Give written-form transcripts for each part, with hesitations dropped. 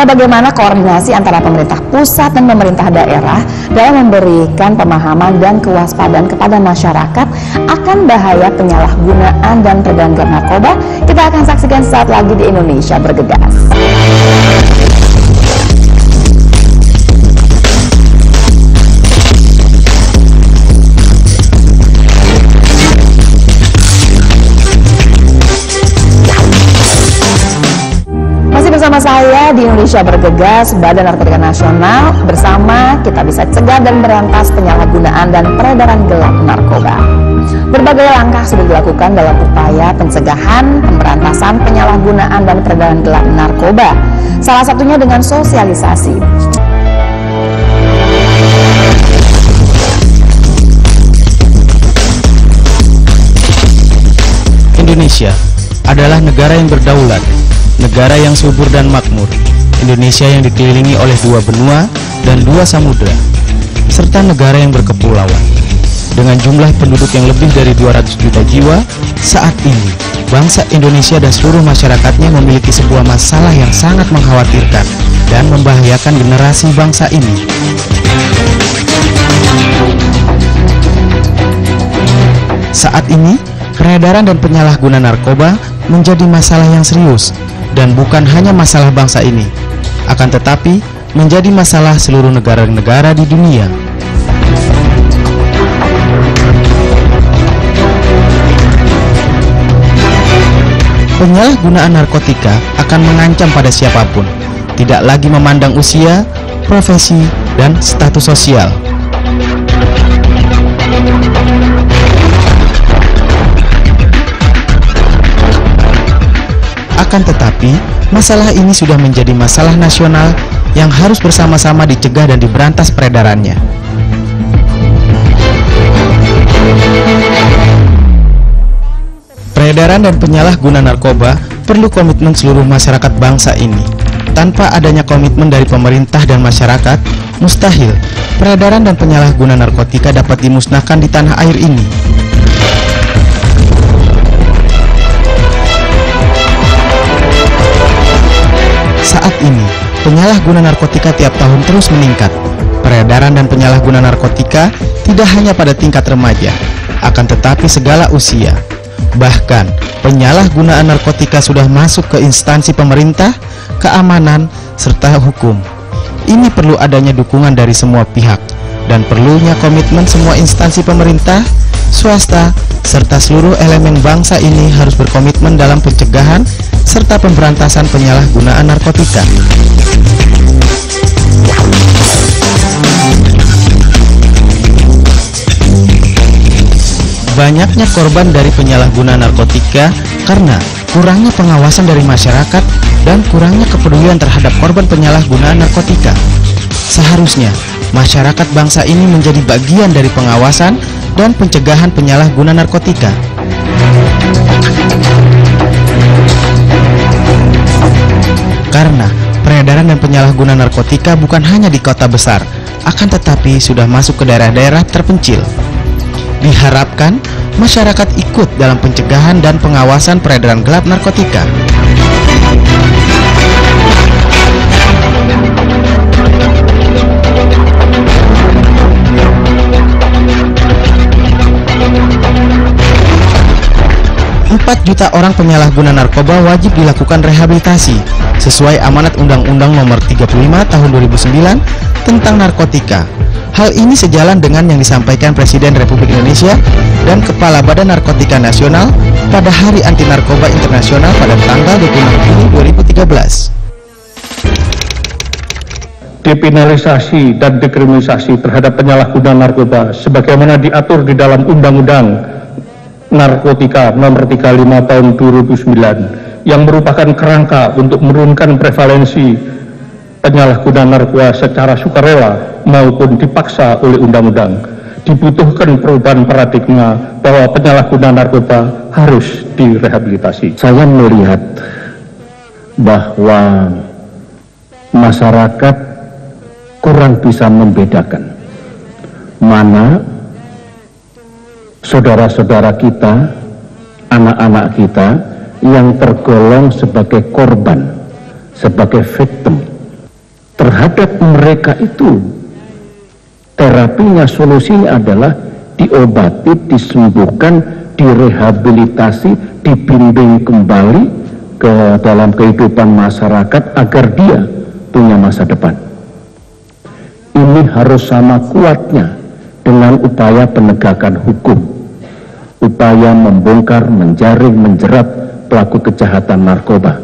Nah, bagaimana koordinasi antara pemerintah pusat dan pemerintah daerah dalam memberikan pemahaman dan kewaspadaan kepada masyarakat akan bahaya penyalahgunaan dan peredaran gelap narkoba? Kita akan saksikan saat lagi di Indonesia Bergegas. Bersama saya di Indonesia Bergegas, Badan Narkotika Nasional. Bersama kita bisa cegah dan berantas penyalahgunaan dan peredaran gelap narkoba. Berbagai langkah sudah dilakukan dalam upaya pencegahan, pemberantasan penyalahgunaan dan peredaran gelap narkoba. Salah satunya dengan sosialisasi. Indonesia adalah negara yang berdaulat, negara yang subur dan makmur, Indonesia yang dikelilingi oleh 2 benua dan 2 samudra, serta negara yang berkepulauan. Dengan jumlah penduduk yang lebih dari 200 juta jiwa, saat ini bangsa Indonesia dan seluruh masyarakatnya memiliki sebuah masalah yang sangat mengkhawatirkan dan membahayakan generasi bangsa ini. Saat ini, peredaran dan penyalahgunaan narkoba menjadi masalah yang serius dan bukan hanya masalah bangsa ini, akan tetapi menjadi masalah seluruh negara-negara di dunia. Penyalahgunaan narkotika akan mengancam pada siapapun, tidak lagi memandang usia, profesi, dan status sosial. Akan tetapi, masalah ini sudah menjadi masalah nasional yang harus bersama-sama dicegah dan diberantas peredarannya. Peredaran dan penyalahgunaan narkoba perlu komitmen seluruh masyarakat bangsa ini. Tanpa adanya komitmen dari pemerintah dan masyarakat, mustahil peredaran dan penyalahgunaan narkotika dapat dimusnahkan di tanah air ini. Saat ini, penyalahgunaan narkotika tiap tahun terus meningkat. Peredaran dan penyalahgunaan narkotika tidak hanya pada tingkat remaja, akan tetapi segala usia. Bahkan, penyalahgunaan narkotika sudah masuk ke instansi pemerintah, keamanan, serta hukum. Ini perlu adanya dukungan dari semua pihak, dan perlunya komitmen semua instansi pemerintah, swasta, serta seluruh elemen bangsa ini harus berkomitmen dalam pencegahan serta pemberantasan penyalahgunaan narkotika. Banyaknya korban dari penyalahgunaan narkotika karena kurangnya pengawasan dari masyarakat dan kurangnya kepedulian terhadap korban penyalahgunaan narkotika. Seharusnya masyarakat bangsa ini menjadi bagian dari pengawasan dan pencegahan penyalahgunaan narkotika. Karena peredaran dan penyalahgunaan narkotika bukan hanya di kota besar, akan tetapi sudah masuk ke daerah-daerah terpencil. Diharapkan masyarakat ikut dalam pencegahan dan pengawasan peredaran gelap narkotika. Juta orang penyalahguna narkoba wajib dilakukan rehabilitasi sesuai amanat Undang-Undang Nomor 35 Tahun 2009 tentang narkotika. Hal ini sejalan dengan yang disampaikan Presiden Republik Indonesia dan Kepala Badan Narkotika Nasional pada Hari Anti Narkoba Internasional pada tanggal 26 Juni 2013. Depinalisasi dan dekriminalisasi terhadap penyalahgunaan narkoba sebagaimana diatur di dalam Undang-Undang Narkotika Nomor 35 Tahun 2009 yang merupakan kerangka untuk menurunkan prevalensi penyalahgunaan narkoba secara sukarela maupun dipaksa oleh undang-undang. Dibutuhkan perubahan paradigma bahwa penyalahgunaan narkoba harus direhabilitasi. Saya melihat bahwa masyarakat kurang bisa membedakan mana saudara-saudara kita, anak-anak kita yang tergolong sebagai korban, sebagai victim terhadap mereka itu terapinya, solusinya adalah diobati, disembuhkan, direhabilitasi, dibimbing kembali ke dalam kehidupan masyarakat agar dia punya masa depan. Ini harus sama kuatnya dengan upaya penegakan hukum, upaya membongkar, menjaring, menjerat pelaku kejahatan narkoba.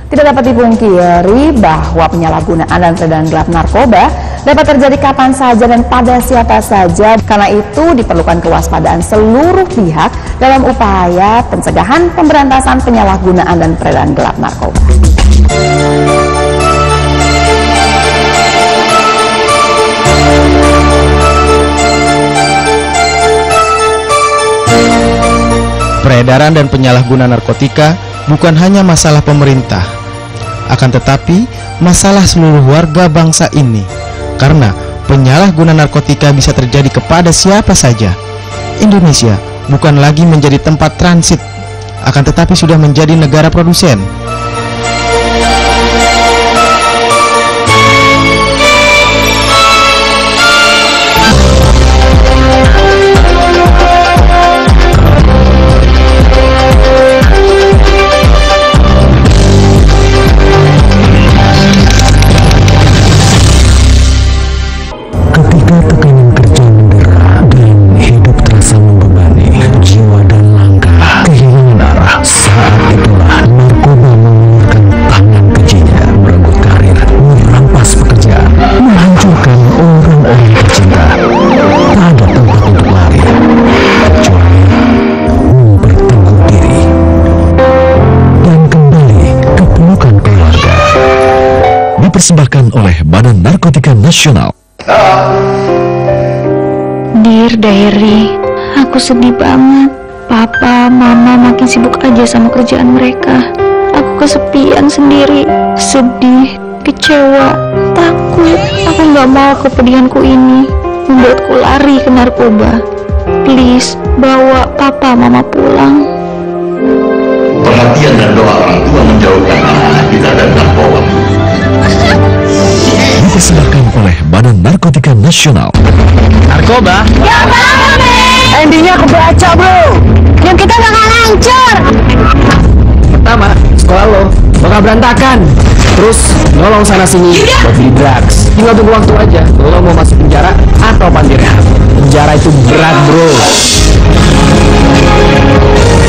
Tidak dapat dipungkiri bahwa penyalahgunaan dan peredaran gelap narkoba dapat terjadi kapan saja dan pada siapa saja. Karena itu diperlukan kewaspadaan seluruh pihak dalam upaya pencegahan, pemberantasan penyalahgunaan dan peredaran gelap narkoba. Peredaran dan penyalahgunaan narkotika bukan hanya masalah pemerintah, akan tetapi masalah seluruh warga bangsa ini. Karena penyalahgunaan narkotika bisa terjadi kepada siapa saja. Indonesia bukan lagi menjadi tempat transit, akan tetapi sudah menjadi negara produsen. Dipersembahkan oleh Badan Narkotika Nasional. Dear Diary, aku sedih banget. Papa, Mama makin sibuk aja sama kerjaan mereka. Aku kesepian sendiri, sedih, kecewa, takut. Aku gak mau kepedihanku ini membuatku lari ke narkoba. Please, bawa Papa, Mama pulang. Perhatian dan doa orang tua menjauhkan anak kita dari narkoba. Dipersembahkan oleh Badan Narkotika Nasional. Narkoba? Ya banget, endingnya kebaca bro. Yang kita bakal hancur. Pertama, sekolah lo bakal berantakan. Terus nolong sana sini buat beli drugs. Tinggal tunggu waktu aja. Lo mau masuk penjara atau panti rehab? Penjara itu berat bro.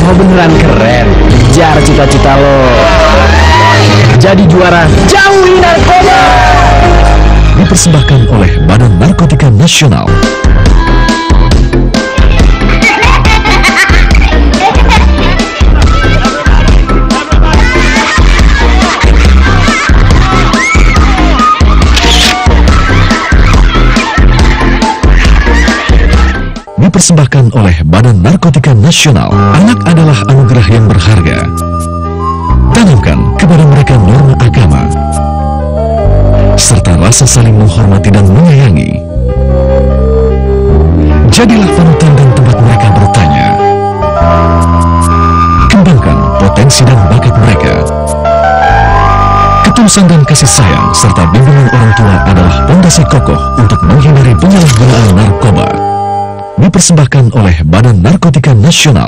Mau beneran keren, kejar cita-cita lo. Jadi juara, jauhi narkoba. Dipersembahkan oleh Badan Narkotika Nasional. Dipersembahkan oleh Badan Narkotika Nasional. Anak adalah anugerah yang berharga. Tanamkan kepada mereka norma agama, serta rasa saling menghormati dan menyayangi. Jadilah panutan dan tempat mereka bertanya. Kembangkan potensi dan bakat mereka. Ketulusan dan kasih sayang serta bimbingan orang tua adalah fondasi kokoh untuk menghindari penyalahgunaan narkoba. Dipersembahkan oleh Badan Narkotika Nasional.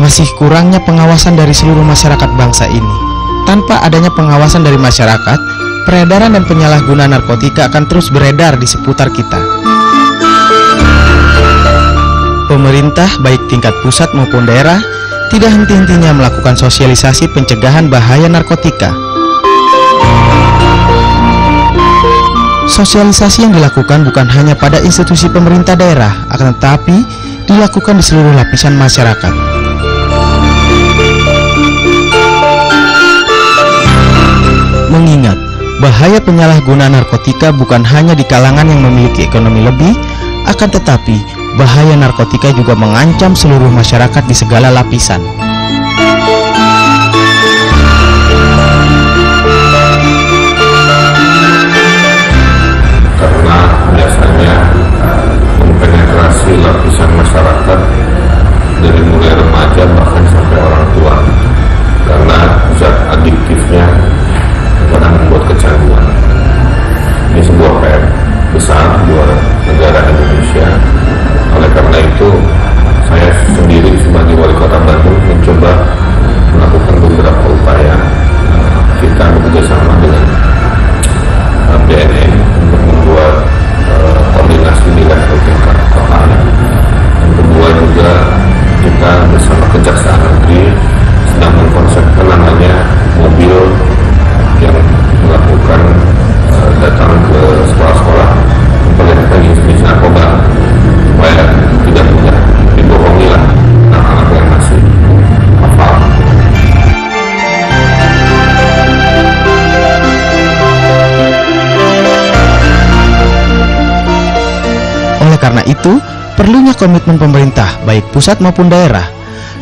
Masih kurangnya pengawasan dari seluruh masyarakat bangsa ini. Tanpa adanya pengawasan dari masyarakat, peredaran dan penyalahgunaan narkotika akan terus beredar di seputar kita. Pemerintah, baik tingkat pusat maupun daerah, tidak henti-hentinya melakukan sosialisasi pencegahan bahaya narkotika. Sosialisasi yang dilakukan bukan hanya pada institusi pemerintah daerah, akan tetapi dilakukan di seluruh lapisan masyarakat. bahaya penyalahgunaan narkotika bukan hanya di kalangan yang memiliki ekonomi lebih, akan tetapi bahaya narkotika juga mengancam seluruh masyarakat di segala lapisan. Karena biasanya mempenetrasi lapisan masyarakat dari mulai remaja bahkan sampai orang tua, karena zat adiktifnya kadang membuat kecanduan. Ini sebuah PR besar buat negara Indonesia. Oleh karena itu, saya sendiri sebagai wali kota Bandung mencoba melakukan beberapa upaya. Kita bekerjasama dengan BNN untuk membuat koordinasi di level tingkat kota. Yang kedua juga kita bersama Kejaksaan Negeri sedang mengkonsepkan namanya mobil yang melakukan datang ke sekolah-sekolah memperlihatkan jenis narkoba supaya tidak mudah dibohongi lah anak-anak yang masih hafal. Oleh karena itu, perlunya komitmen pemerintah baik pusat maupun daerah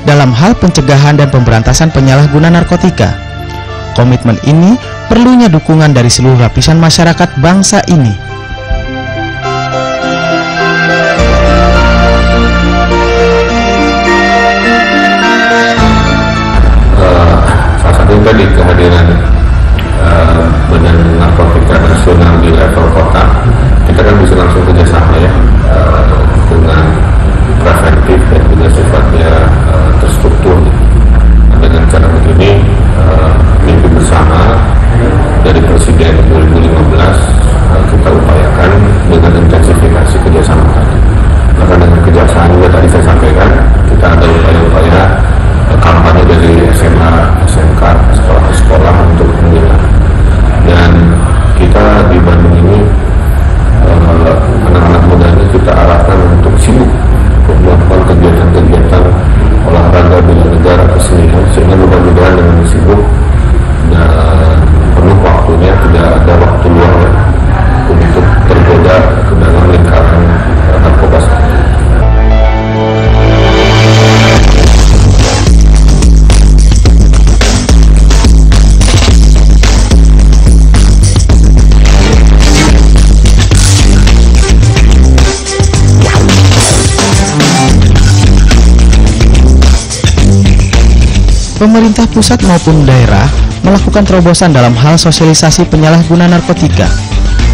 dalam hal pencegahan dan pemberantasan penyalahgunaan narkotika. Komitmen ini perlunya dukungan dari seluruh lapisan masyarakat bangsa ini. Salah satu tadi kehadiran Badan Narkotika Nasional di level kota, kita kan bisa langsung kerjasama ya dengan preventif dan juga sifatnya terstruktur. Dengan cara begini mimpi bersama dari Presiden 2015 kita upayakan dengan intensifikasi kerjasama tadi. Karena dengan kejaksaan juga tadi saya sampaikan kita ada upaya-upaya kampanye dari SMA, SMK, sekolah-sekolah untuk pembinaan. Dan kita di Bandung ini anak-anak muda ini kita arahkan untuk sibuk melakukan kegiatan-kegiatan olahraga bela negara kesenian, sehingga mudah-mudahan dengan sibuk dan penuh waktunya tidak ada waktu luang ya, untuk tergoda ke dalam lingkaran narkoba. Pemerintah pusat maupun daerah melakukan terobosan dalam hal sosialisasi penyalahgunaan narkotika.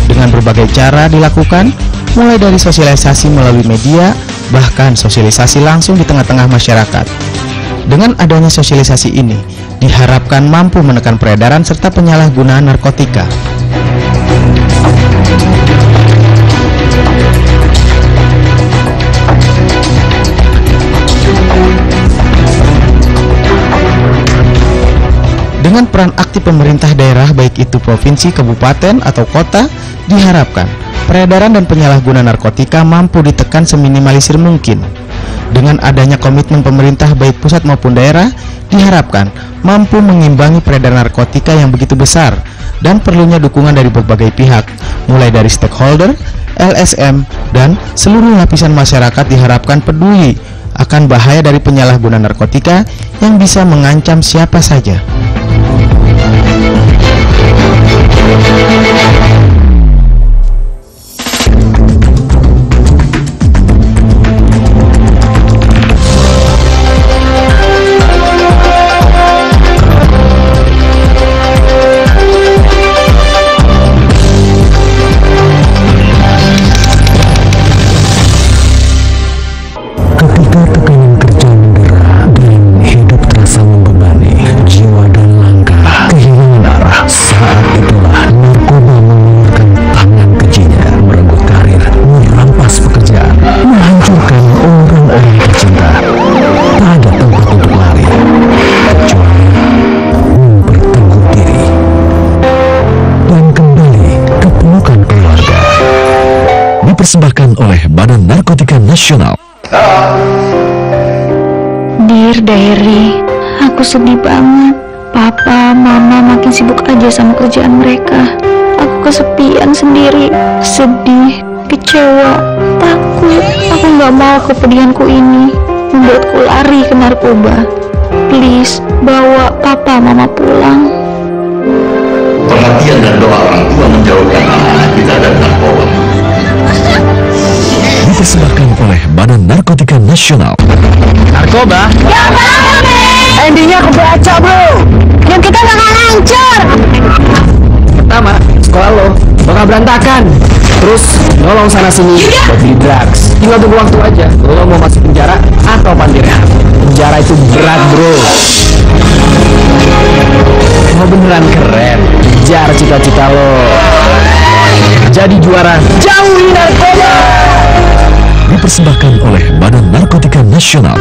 Dengan berbagai cara dilakukan, mulai dari sosialisasi melalui media, bahkan sosialisasi langsung di tengah-tengah masyarakat. Dengan adanya sosialisasi ini, diharapkan mampu menekan peredaran serta penyalahgunaan narkotika. Dengan peran aktif pemerintah daerah baik itu provinsi, kabupaten, atau kota, diharapkan peredaran dan penyalahgunaan narkotika mampu ditekan seminimalisir mungkin. Dengan adanya komitmen pemerintah baik pusat maupun daerah, diharapkan mampu mengimbangi peredaran narkotika yang begitu besar dan perlunya dukungan dari berbagai pihak, mulai dari stakeholder, LSM, dan seluruh lapisan masyarakat diharapkan peduli akan bahaya dari penyalahgunaan narkotika yang bisa mengancam siapa saja. Ketika tekanan kerja mendera dan hidup terasa membebani, jiwa dan langkah kehilangan arah, saat itulah narkoba mengeluarkan tangan kejinya, merenggut karir, merampas pekerjaan, menghancurkan orang-orang tercinta. Tak ada tempat untuk lari kecuali memperteguh diri dan kembali ke pelukan keluarga. Dipersembahkan oleh Badan Narkotika Nasional. Dear Diary, aku sedih banget. Papa, Mama makin sibuk aja sama kerjaan mereka. kesepian sendiri, sedih, kecewa, takut. Aku nggak mau kepedihanku ini membuatku lari ke narkoba. Please, bawa papa mama pulang. Perhatian dan doa orang tua menjauhkan anak-anak kita dari narkoba. Dipersembahkan oleh Badan Narkotika Nasional. Narkoba? Ya bang, endingnya kebaca bro. Yang kita bakal hancur. Pertama, sekolah lo bakal berantakan. Terus nolong sana sini buat beli drugs. Tinggal tunggu waktu aja. Lo mau masuk penjara atau panti rehab? Penjara itu berat bro. Mau beneran keren, kejar cita-cita lo. Jadi juara, jauhi narkoba. Dipersembahkan oleh Badan Narkotika Nasional.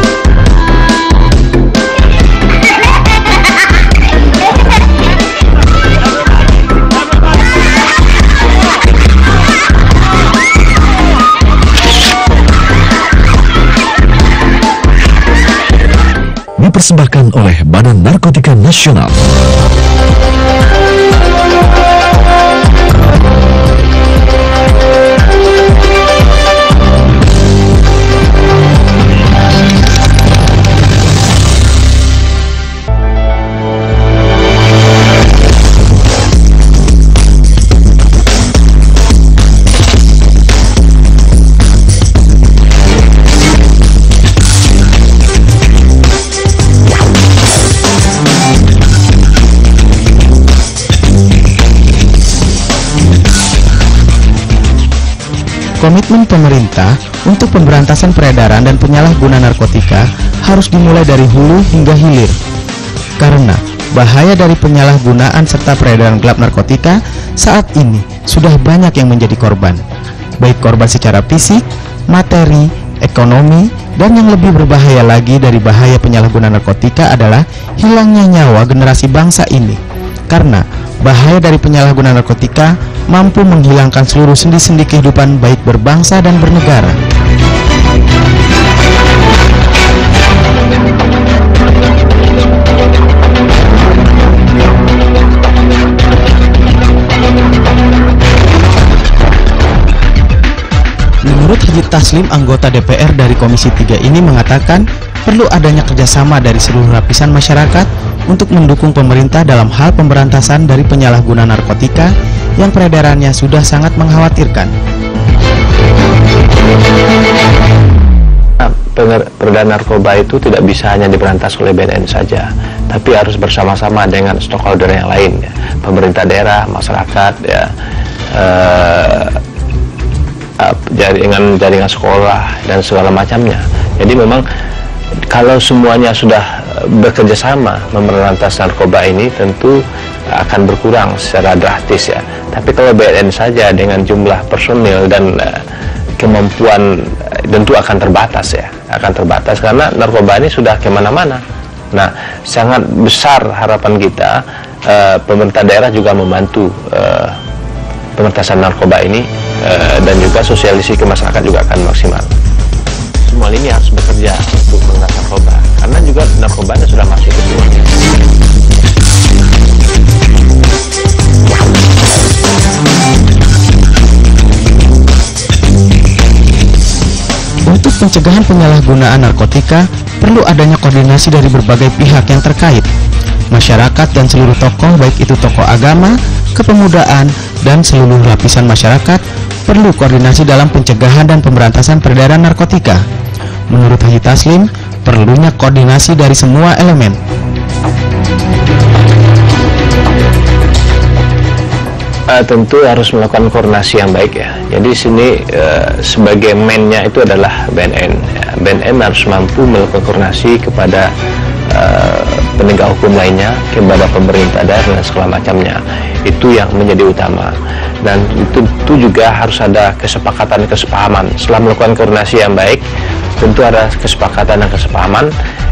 Dipersembahkan oleh Badan Narkotika Nasional. Komitmen pemerintah untuk pemberantasan peredaran dan penyalahgunaan narkotika harus dimulai dari hulu hingga hilir. Karena bahaya dari penyalahgunaan serta peredaran gelap narkotika saat ini sudah banyak yang menjadi korban. Baik korban secara fisik, materi, ekonomi, dan yang lebih berbahaya lagi dari bahaya penyalahgunaan narkotika adalah hilangnya nyawa generasi bangsa ini. Karena bahaya dari penyalahgunaan narkotika mampu menghilangkan seluruh sendi-sendi kehidupan baik berbangsa dan bernegara. Menurut Haji Taslim, anggota DPR dari Komisi 3 ini mengatakan perlu adanya kerjasama dari seluruh lapisan masyarakat untuk mendukung pemerintah dalam hal pemberantasan dari penyalahgunaan narkotika yang peredarannya sudah sangat mengkhawatirkan. Peredaran narkoba itu tidak bisa hanya diberantas oleh BNN saja, tapi harus bersama-sama dengan stakeholder yang lain, ya. Pemerintah daerah, masyarakat, ya, jaringan sekolah dan segala macamnya. Jadi memang kalau semuanya sudah bekerja sama memberantas narkoba ini tentu akan berkurang secara drastis, ya. Tapi kalau BNN saja dengan jumlah personil dan kemampuan tentu akan terbatas, ya, akan terbatas karena narkoba ini sudah kemana-mana. Nah, sangat besar harapan kita pemerintah daerah juga membantu pemberantasan narkoba ini dan juga sosialisasi ke masyarakat juga akan maksimal. Semua ini harus bekerja untuk mengatasi narkoba karena juga narkobanya sudah masuk ke semuanya. Untuk pencegahan penyalahgunaan narkotika, perlu adanya koordinasi dari berbagai pihak yang terkait. Masyarakat dan seluruh tokoh, baik itu tokoh agama, kepemudaan, dan seluruh lapisan masyarakat, perlu koordinasi dalam pencegahan dan pemberantasan peredaran narkotika. Menurut Haji Taslim, perlunya koordinasi dari semua elemen. Tentu harus melakukan koordinasi yang baik, ya. Jadi sini sebagai mainnya itu adalah BNN. Ya. BNN harus mampu melakukan koordinasi kepada penegak hukum lainnya, kepada pemerintah daerah dan segala macamnya. Itu yang menjadi utama. Dan itu juga harus ada kesepakatan dan kesepahaman. Setelah melakukan koordinasi yang baik, tentu ada kesepakatan dan kesepahaman.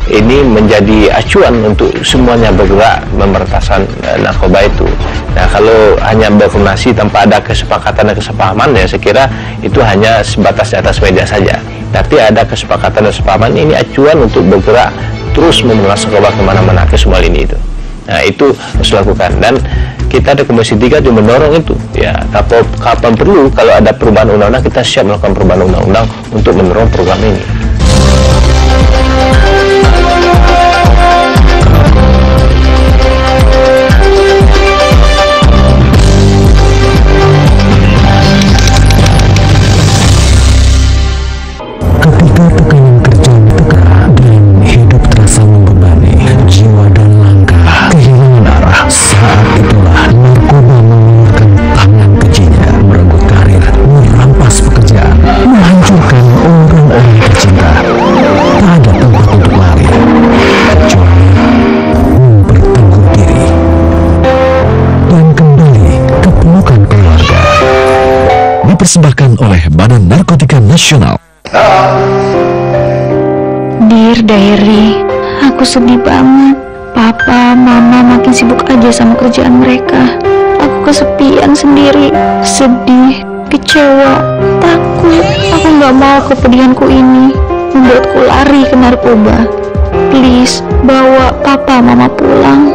Ini menjadi acuan untuk semuanya bergerak pemberantasan narkoba itu. Nah, kalau hanya berkoordinasi tanpa ada kesepakatan dan kesepahaman, ya saya kira itu hanya sebatas di atas meja saja. Tapi ada kesepakatan dan kesepahaman, ini acuan untuk bergerak terus memberantas narkoba kemana-mana ke semua lini itu. Nah, itu harus dilakukan dan kita ada Komisi 3 juga mendorong itu ya, kapan perlu kalau ada perubahan undang-undang kita siap melakukan perubahan undang-undang untuk mendorong program ini. Ketika tekanan kerja tekan dan hidup terasa membebani, jiwa dan langkah kehilangan arah, saat itulah narkoba mengeluarkan tangan kejinya, merenggut karir, merampas pekerjaan, menghancurkan orang-orang tercinta. Tak ada tempat untuk lari, kecuali memperteguh diri dan kembali ke pelukan keluarga. Dipersembahkan oleh Badan Narkotika Nasional. Dear Diary, aku sedih banget. Papa, mama makin sibuk aja sama kerjaan mereka. Aku kesepian sendiri, sedih, kecewa, takut. Aku gak mau kepedihanku ini membuatku lari ke narkoba. Please, bawa papa mama pulang.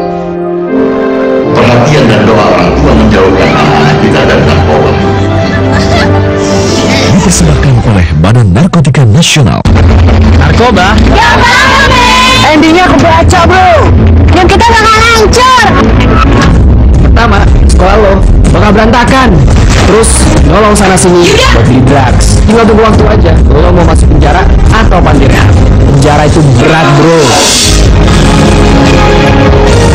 Perhatian dan doa orang tua menjauhkan anak kita dari narkoba. Dipersembahkan oleh Badan Narkotika Nasional. Narkoba? Ya bang, Endingnya aku baca bro. dan kita bakal hancur. Pertama, sekolah lo bakal berantakan. Terus nolong sana sini buat beli drugs. Tinggal tunggu waktu aja. Lo mau masuk penjara atau panti rehab? Penjara itu berat bro.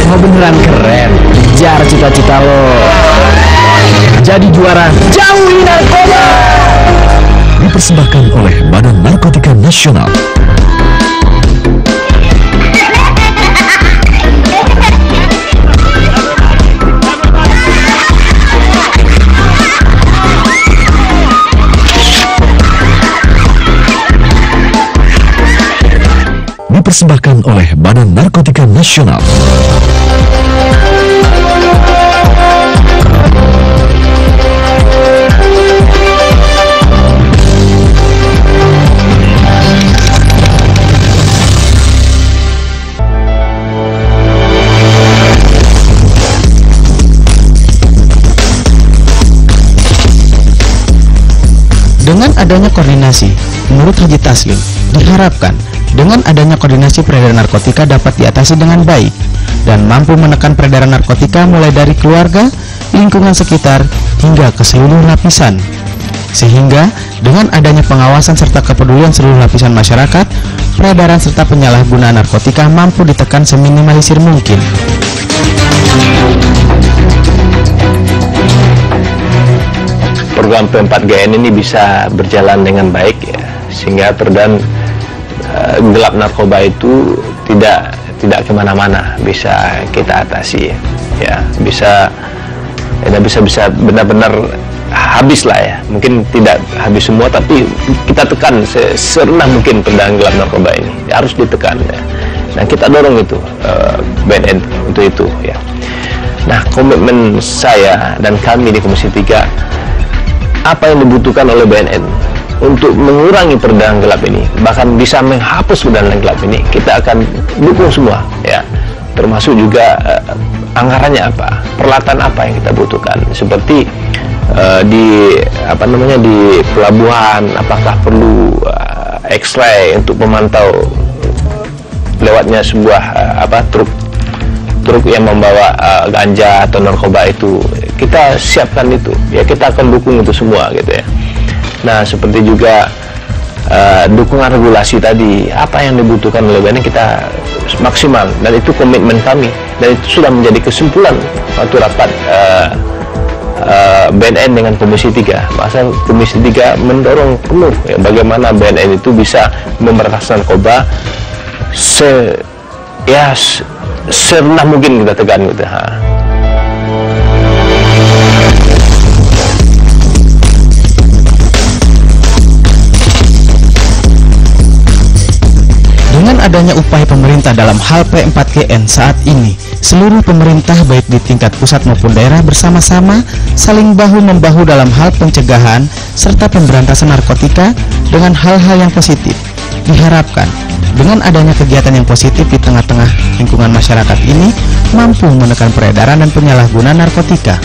Mau beneran keren, kejar cita-cita lo. Jadi juara, jauhi narkoba. Dipersembahkan oleh Badan Narkotika Nasional. Dipersembahkan oleh Badan Narkotika Nasional. Dengan adanya koordinasi, menurut Haji Taslim, diharapkan dengan adanya koordinasi peredaran narkotika dapat diatasi dengan baik dan mampu menekan peredaran narkotika mulai dari keluarga, lingkungan sekitar, hingga ke seluruh lapisan. Sehingga dengan adanya pengawasan serta kepedulian seluruh lapisan masyarakat, peredaran serta penyalahgunaan narkotika mampu ditekan seminimalisir mungkin. Program P4GN ini bisa berjalan dengan baik ya, sehingga peredaran gelap narkoba itu tidak kemana-mana, bisa kita atasi ya, bisa benar-benar habis lah ya, mungkin tidak habis semua tapi kita tekan serendah mungkin peredaran gelap narkoba ini ya, harus ditekan ya. Dan kita dorong itu BNN untuk itu ya. Nah, komitmen saya dan kami di Komisi 3, apa yang dibutuhkan oleh BNN untuk mengurangi peredaran gelap ini, bahkan bisa menghapus peredaran gelap ini, kita akan dukung semua ya, termasuk juga anggarannya apa, peralatan apa yang kita butuhkan, seperti di pelabuhan apakah perlu X-ray untuk memantau lewatnya sebuah truk yang membawa ganja atau narkoba itu, kita siapkan itu ya, kita akan dukung itu semua gitu ya. Nah, seperti juga dukungan regulasi tadi, apa yang dibutuhkan oleh BNN kita maksimal, dan itu komitmen kami, dan itu sudah menjadi kesimpulan waktu rapat BNN dengan Komisi 3. Masa Komisi 3 mendorong penuh ya, bagaimana BNN itu bisa memberantas narkoba serendah mungkin kita tekan gitu. Dengan adanya upaya pemerintah dalam hal P4GN saat ini, seluruh pemerintah baik di tingkat pusat maupun daerah bersama-sama saling bahu-membahu dalam hal pencegahan serta pemberantasan narkotika dengan hal-hal yang positif, Diharapkan dengan adanya kegiatan yang positif di tengah-tengah lingkungan masyarakat ini mampu menekan peredaran dan penyalahgunaan narkotika.